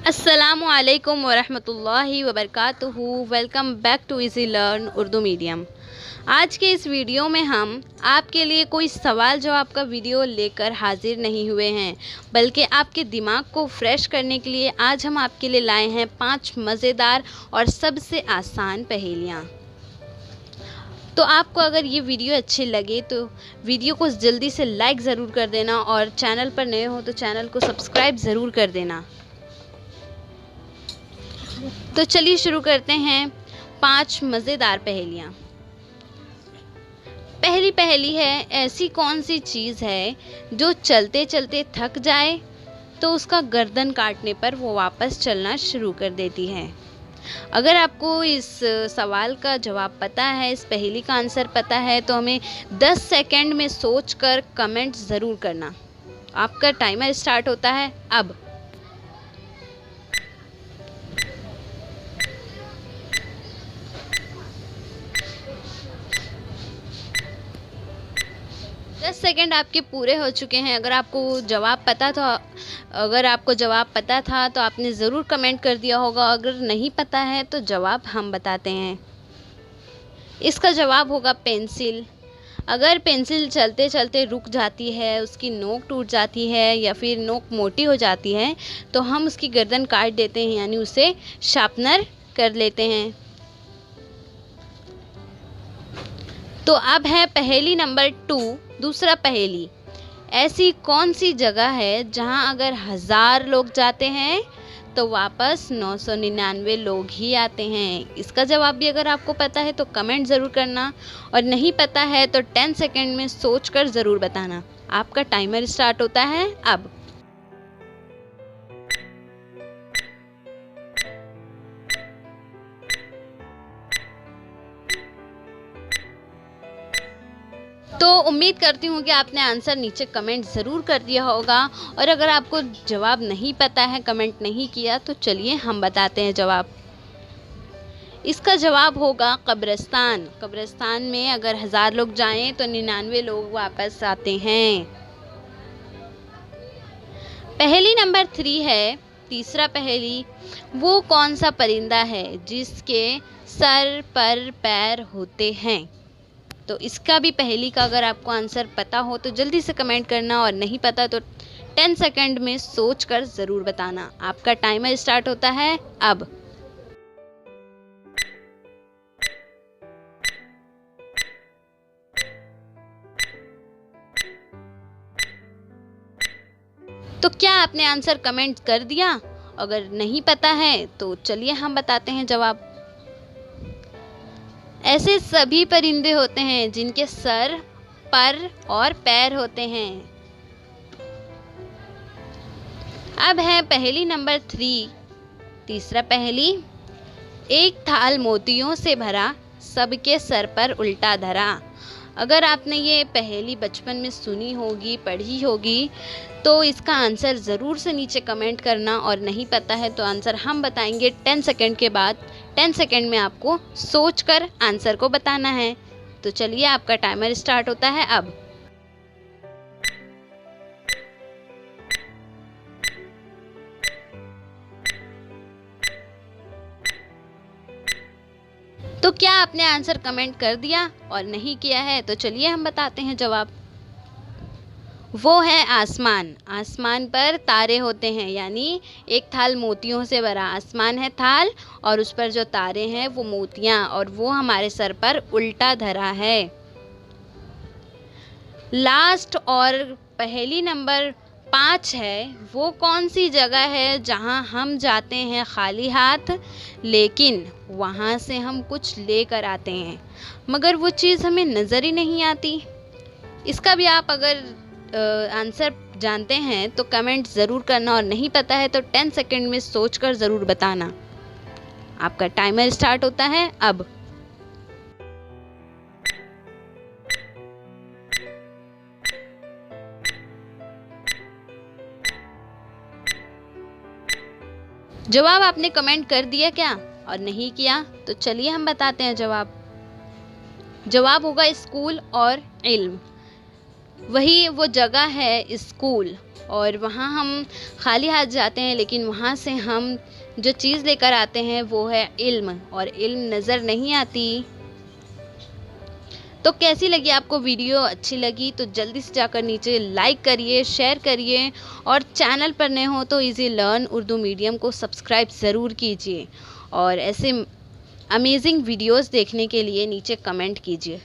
अस्सलामु अलैकुम वरहमतुल्लाहि वबरकातुहू। Welcome back to easy learn Urdu medium. आज के इस वीडियो में हम आपके लिए कोई सवाल जवाब का वीडियो लेकर हाजिर नहीं हुए हैं, बल्कि आपके दिमाग को फ्रेश करने के लिए आज हम आपके लिए लाए हैं 5 मज़ेदार और सबसे आसान पहेलियाँ। तो आपको अगर ये वीडियो अच्छे लगे तो वीडियो को जल्दी से लाइक ज़रूर कर देना और चैनल पर नए हो तो चैनल को सब्सक्राइब ज़रूर कर देना। तो चलिए शुरू करते हैं 5 मज़ेदार पहेलियाँ। पहली पहेली है, ऐसी कौन सी चीज़ है जो चलते चलते थक जाए तो उसका गर्दन काटने पर वो वापस चलना शुरू कर देती है। अगर आपको इस सवाल का जवाब पता है, इस पहेली का आंसर पता है, तो हमें 10 सेकंड में सोचकर कमेंट ज़रूर करना। आपका टाइमर स्टार्ट होता है अब। दस सेकंड आपके पूरे हो चुके हैं। अगर आपको जवाब पता था तो आपने ज़रूर कमेंट कर दिया होगा। अगर नहीं पता है तो जवाब हम बताते हैं। इसका जवाब होगा पेंसिल। अगर पेंसिल चलते चलते रुक जाती है, उसकी नोक टूट जाती है या फिर नोक मोटी हो जाती है तो हम उसकी गर्दन काट देते हैं, यानी उसे शार्पनर कर लेते हैं। तो अब है पहेली नंबर 2, दूसरा पहेली। ऐसी कौन सी जगह है जहां अगर 1000 लोग जाते हैं तो वापस 999 लोग ही आते हैं? इसका जवाब भी अगर आपको पता है तो कमेंट ज़रूर करना, और नहीं पता है तो 10 सेकंड में सोचकर ज़रूर बताना। आपका टाइमर स्टार्ट होता है अब। तो उम्मीद करती हूँ कि आपने आंसर नीचे कमेंट ज़रूर कर दिया होगा, और अगर आपको जवाब नहीं पता है, कमेंट नहीं किया, तो चलिए हम बताते हैं जवाब। इसका जवाब होगा कब्रिस्तान। कब्रिस्तान में अगर 1000 लोग जाएं तो 99 लोग वापस आते हैं। पहेली नंबर 3 है, तीसरा पहेली। वो कौन सा परिंदा है जिसके सर पर पैर होते हैं? तो इसका भी पहेली का अगर आपको आंसर पता हो तो जल्दी से कमेंट करना, और नहीं पता तो 10 सेकंड में सोचकर ज़रूर बताना। आपका टाइमर स्टार्ट होता है अब। तो क्या आपने आंसर कमेंट कर दिया? अगर नहीं पता है तो चलिए हम बताते हैं जवाब। ऐसे सभी परिंदे होते हैं जिनके सर, पर और पैर होते हैं। अब है पहेली नंबर 3, तीसरा पहेली। एक थाल मोतियों से भरा, सबके सर पर उल्टा धरा। अगर आपने ये पहेली बचपन में सुनी होगी, पढ़ी होगी, तो इसका आंसर ज़रूर से नीचे कमेंट करना, और नहीं पता है तो आंसर हम बताएंगे 10 सेकंड के बाद। 10 सेकंड में आपको सोचकर आंसर को बताना है। तो चलिए आपका टाइमर स्टार्ट होता है अब। तो क्या आपने आंसर कमेंट कर दिया? और नहीं किया है तो चलिए हम बताते हैं जवाब। वो है आसमान। आसमान पर तारे होते हैं, यानी एक थाल मोतियों से भरा आसमान है थाल, और उस पर जो तारे हैं वो मोतियाँ, और वो हमारे सर पर उल्टा धरा है। लास्ट और पहेली नंबर 5 है। वो कौन सी जगह है जहां हम जाते हैं खाली हाथ, लेकिन वहां से हम कुछ लेकर आते हैं, मगर वो चीज़ हमें नज़र ही नहीं आती? इसका भी आप अगर आंसर जानते हैं तो कमेंट ज़रूर करना, और नहीं पता है तो 10 सेकंड में सोचकर ज़रूर बताना। आपका टाइमर स्टार्ट होता है अब। जवाब आपने कमेंट कर दिया क्या? और नहीं किया तो चलिए हम बताते हैं जवाब। जवाब होगा स्कूल और इल्म। वही वो जगह है स्कूल, और वहाँ हम खाली हाथ जाते हैं, लेकिन वहाँ से हम जो चीज़ लेकर आते हैं वो है इल्म, और इल्म नज़र नहीं आती। तो कैसी लगी आपको वीडियो? अच्छी लगी तो जल्दी से जाकर नीचे लाइक करिए, शेयर करिए, और चैनल पर नए हो तो इजी लर्न उर्दू मीडियम को सब्सक्राइब ज़रूर कीजिए, और ऐसे अमेजिंग वीडियोस देखने के लिए नीचे कमेंट कीजिए।